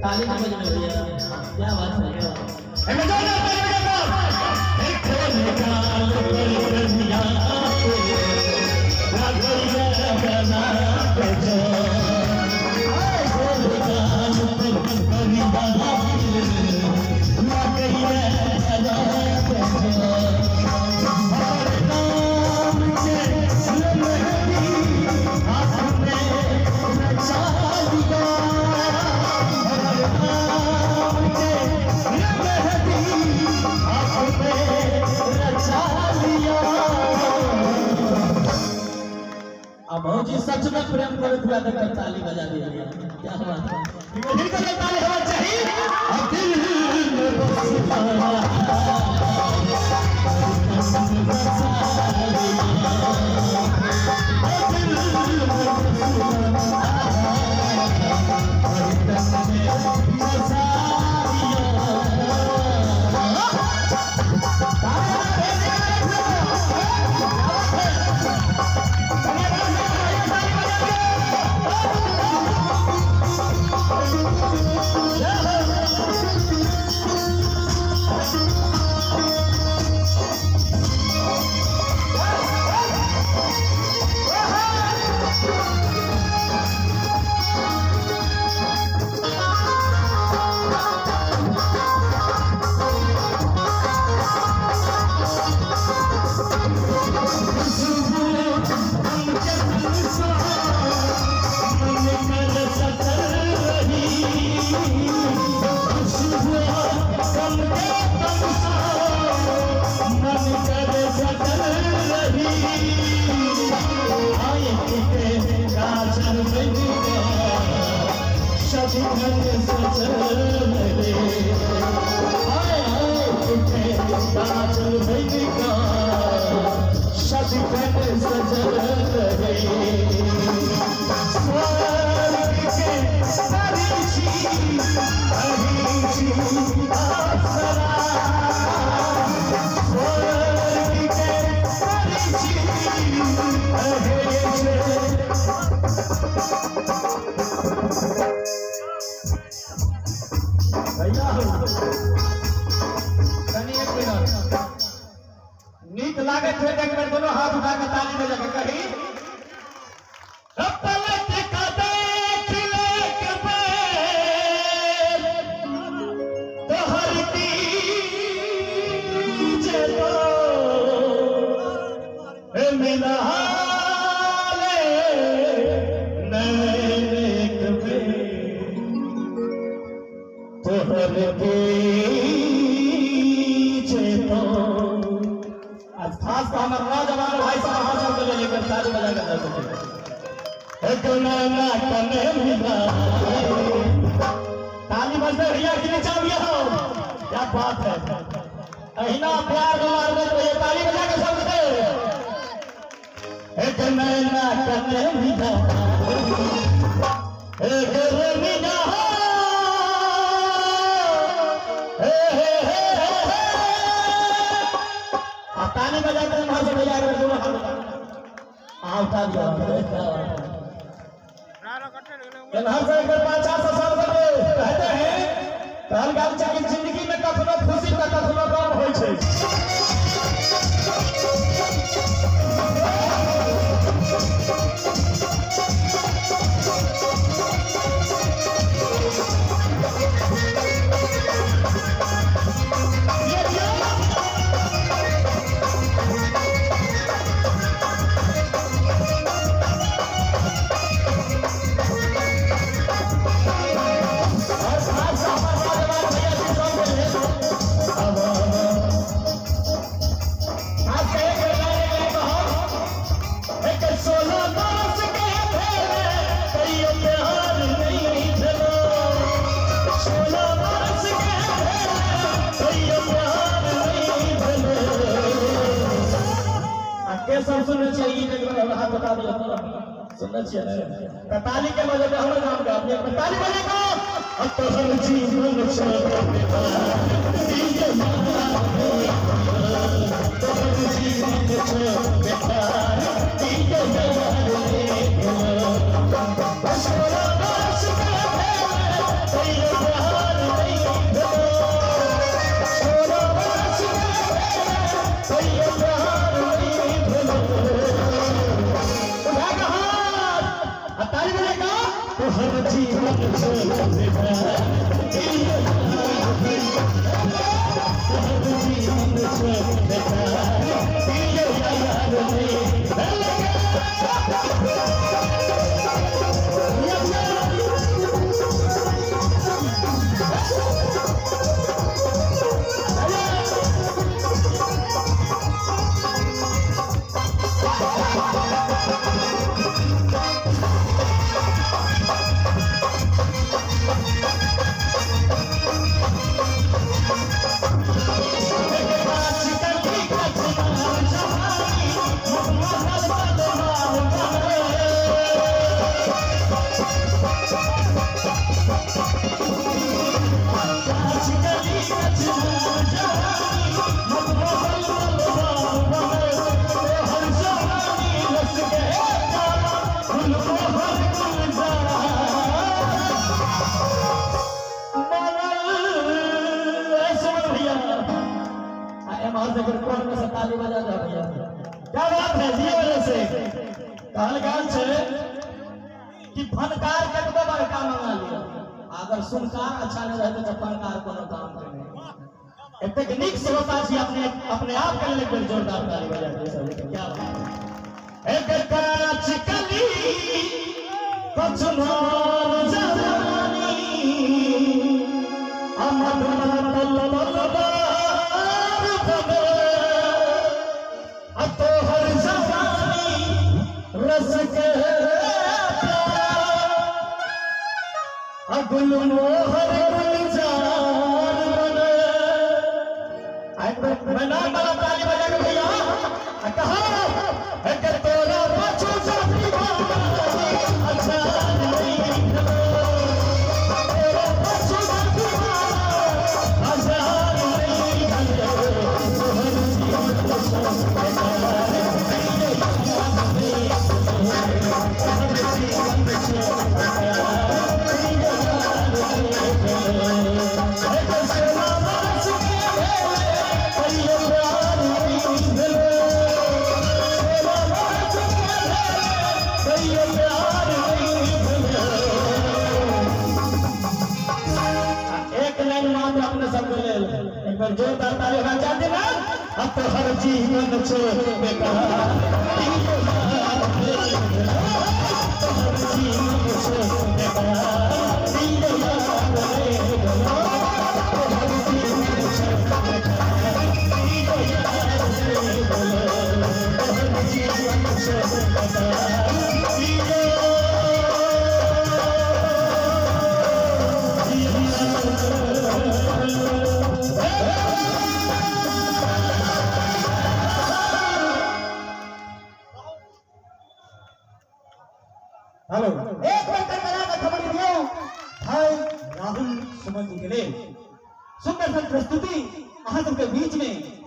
ताली की बज रही है, क्या बात जी सच में प्रेम करे थे तो ताली बजा दिया क्या बात है दिल को ताली होना चाहिए अब दिल में नीक लागे थे एक बार दोनों हाथ उठा के ताली बजा के कही खास तो हमारे नौजवान भाई साहब ताली बजते भैया के नीचा भी हो, क्या बात है। अहिना प्यार मार दे तो ये ताली बजा के सबसे एक नैना कने मिला एक मिला ताली बजा कर वहां से बजा कर दोनों हाथ उठा दिया। हर से एक 500 साल बने कहते हैं कहल गाल चाहिए जिंदगी में कखनो खुशी का कखनो गम होय छै। सब सुनने चाहिए हाथ बता दिया सुनना चाहिए ताली के मजे में हमारे नाम का अपने ताली बजेगा अब तो हर जीवन हर जीवन ताली बजा दे भैया क्या बात है जी। वजह से कहल गाल छे कि फनकार के तो बड़का मंगा लिया अगर सुनकार अच्छा नहीं रहते तो फनकार कोनो काम करे एक टेक्निक से होता छी अपने आप के लिए जोरदार ताली बजा दे सब क्या बात है। एक कांच कली कचनार जवानी अमर गुल मोहर गुलजार बने नाम वाला ताली बजा के भैया कहा है कि तोरा पाछू जाती अच्छा नहीं तोरा पाछू जाती अच्छा जोरदार ताली बजा देना अब तो हर जीवन छोड़ बेकार जीवन हेलो एक बार करा का खबर दियो भाई राहुल सुमन जी के लिए सुंदर सन प्रस्तुति अहाँ सबके बीच में